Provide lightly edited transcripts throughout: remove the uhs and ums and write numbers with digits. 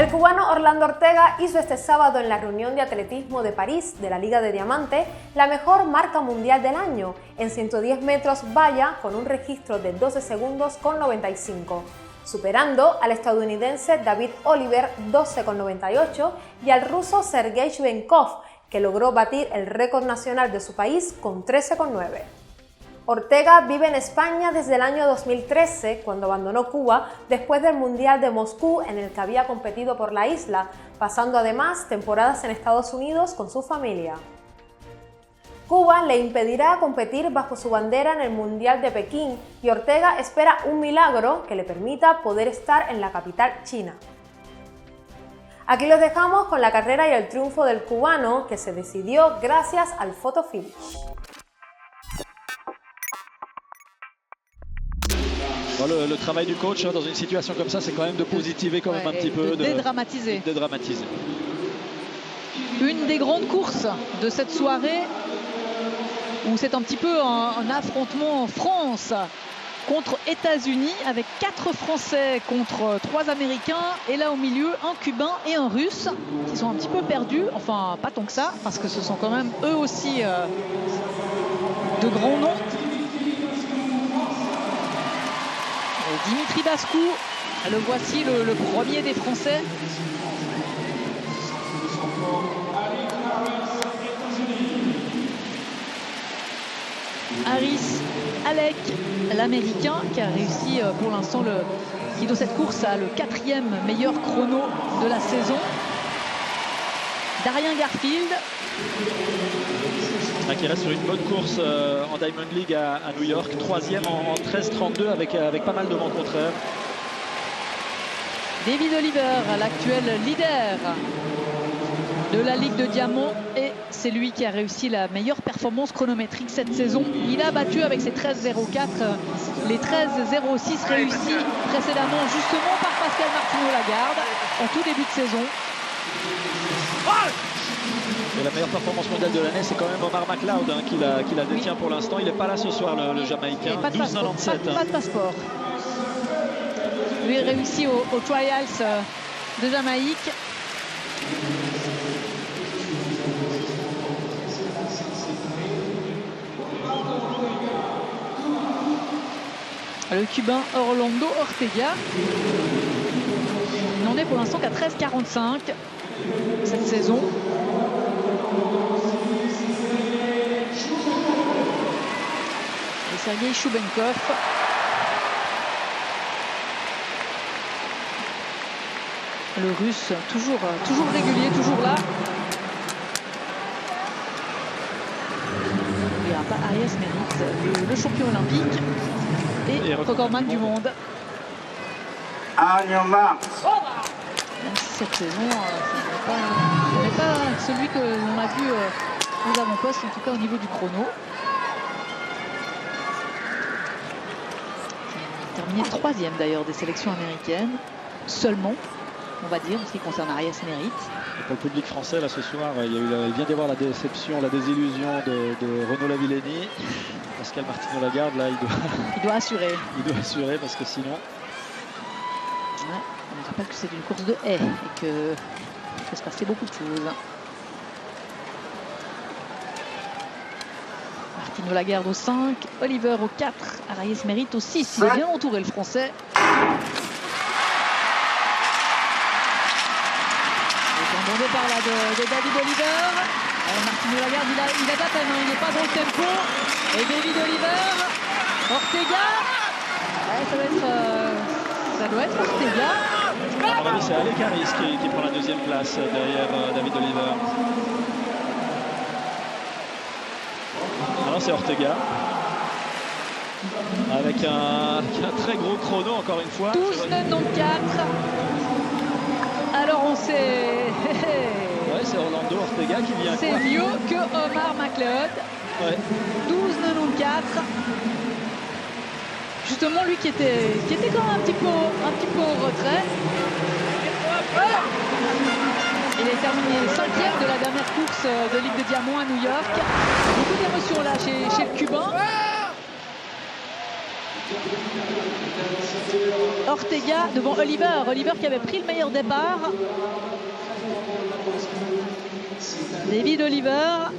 El cubano Orlando Ortega hizo este sábado en la reunión de atletismo de París de la Liga de Diamante la mejor marca mundial del año en 110 metros valla con un registro de 12 segundos con 95, superando al estadounidense David Oliver 12,98 y al ruso Sergei Shvenkov, que logró batir el récord nacional de su país con 13,9. Ortega vive en España desde el año 2013, cuando abandonó Cuba después del Mundial de Moscú en el que había competido por la isla, pasando además temporadas en Estados Unidos con su familia. Cuba le impedirá competir bajo su bandera en el Mundial de Pekín y Ortega espera un milagro que le permita poder estar en la capital china. Aquí los dejamos con la carrera y el triunfo del cubano, que se decidió gracias al photo finish. Le travail du coach dans une situation comme ça, c'est quand même de positiver quand même un petit peu, de dédramatiser. Une des grandes courses de cette soirée, où c'est un petit peu un affrontement en France contre États-Unis, avec 4 Français contre 3 Américains, et là au milieu un Cubain et un Russe qui sont un petit peu perdus, enfin pas tant que ça, parce que ce sont quand même eux aussi de grands noms. Dimitri Bascou, le voici le premier des Français. Haris Alec, l'américain, qui a réussi pour l'instant, qui dans cette course a le 4e meilleur chrono de la saison. Darien Garfield, qui reste sur une bonne course en Diamond League à New York, 3e en 13,32 avec pas mal de vent contraire. David Oliver, l'actuel leader de la Ligue de Diamant, et c'est lui qui a réussi la meilleure performance chronométrique cette saison. Il a battu avec ses 13,04 les 13,06 réussis précédemment justement par Pascal Martino-Lagarde en tout début de saison. Et la meilleure performance mondiale de l'année, c'est quand même Omar McLeod qui la détient pour l'instant. Il n'est pas là ce soir, le Jamaïcain. Pas de passeport. Lui réussit au Trials de Jamaïque. Le Cubain Orlando Ortega, il n'en est pour l'instant qu'à 13,45 cette saison. Et Sergei Shvenkov. Le Russe, toujours régulier, toujours là. Il n'y a pas Arias Merritt, le champion olympique et recordman du monde. Même si cette saison, ce n'est pas celui que l'on a vu aux avant-postes, en tout cas au niveau du chrono. Il a terminé 3e d'ailleurs des sélections américaines, seulement, on va dire, en ce qui concerne Arias Merritt. Pour le public français, là ce soir, il vient d'y avoir la déception, la désillusion de Renaud Lavillenie. Pascal Martino-Lagarde, là, il doit assurer. Il doit assurer parce que sinon... Ouais, on rappelle que c'est une course de haies et qu'il peut se passer beaucoup de choses. Martino-Lagarde au 5, Oliver au 4, Arias Merritt au 6. Il est bien entouré, le Français. Bon départ là de David Oliver. Martino-Lagarde, il a de la peine, il n'est pas dans le tempo. Et David Oliver, Ortega. Ouais, ça doit être Ortega. C'est Alec Haris qui prend la 2e place derrière David Oliver. Alors c'est Ortega. Avec un très gros chrono encore une fois. 12,94. Alors on sait... Ouais, c'est Orlando Ortega qui vient. C'est mieux que Omar McLeod. Ouais. 12,94. Justement, lui qui était quand même un petit peu au retrait. Il est terminé 5e de la dernière course de Ligue de Diamant à New York. Beaucoup d'émotions là chez le Cubain. Ortega devant Oliver. Oliver qui avait pris le meilleur départ. David Oliver.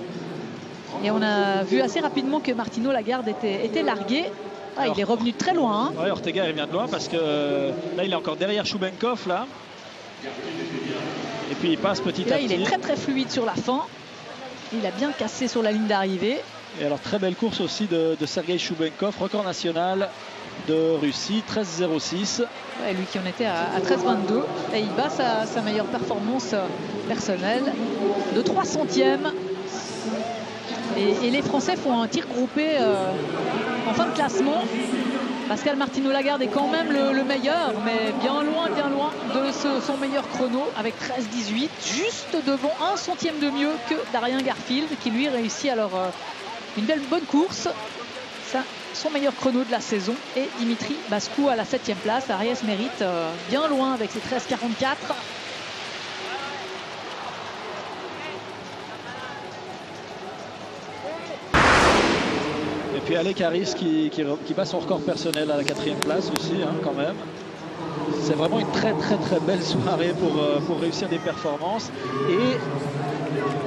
Et on a vu assez rapidement que Martino Lagarde était largué. Ah, il est revenu très loin. Hein. Ouais, Ortega il vient de loin parce que là il est encore derrière Choubenkov là. Et puis il passe petit à petit. Il est très très fluide sur la fin. Il a bien cassé sur la ligne d'arrivée. Et alors très belle course aussi de Sergei Choubenkov, record national de Russie, 13,06. Ouais, lui qui en était à 13,22. Et il bat sa meilleure performance personnelle de 3 centièmes. Et les Français font un tir groupé en fin de classement. Pascal Martino Lagarde est quand même le meilleur, mais bien loin de son meilleur chrono avec 13,18, juste devant 1 centième de mieux que Darien Garfield qui lui réussit alors une bonne course. Ça, son meilleur chrono de la saison. Et Dimitri Bascou à la 7e place. Ariès mérite bien loin avec ses 13,44. Et puis Alec Harris qui bat son record personnel à la 4e place aussi, hein, quand même. C'est vraiment une très belle soirée pour réussir des performances. Et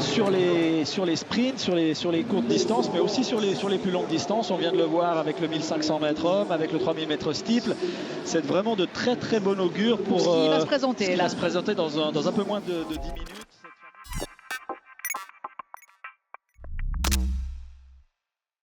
sur les sprints, sur les courtes distances, mais aussi sur les plus longues distances, on vient de le voir avec le 1500 mètres homme, avec le 3000 mètres steeple. C'est vraiment de très bon augure pour ce qui va se présenter, dans un peu moins de 10 minutes.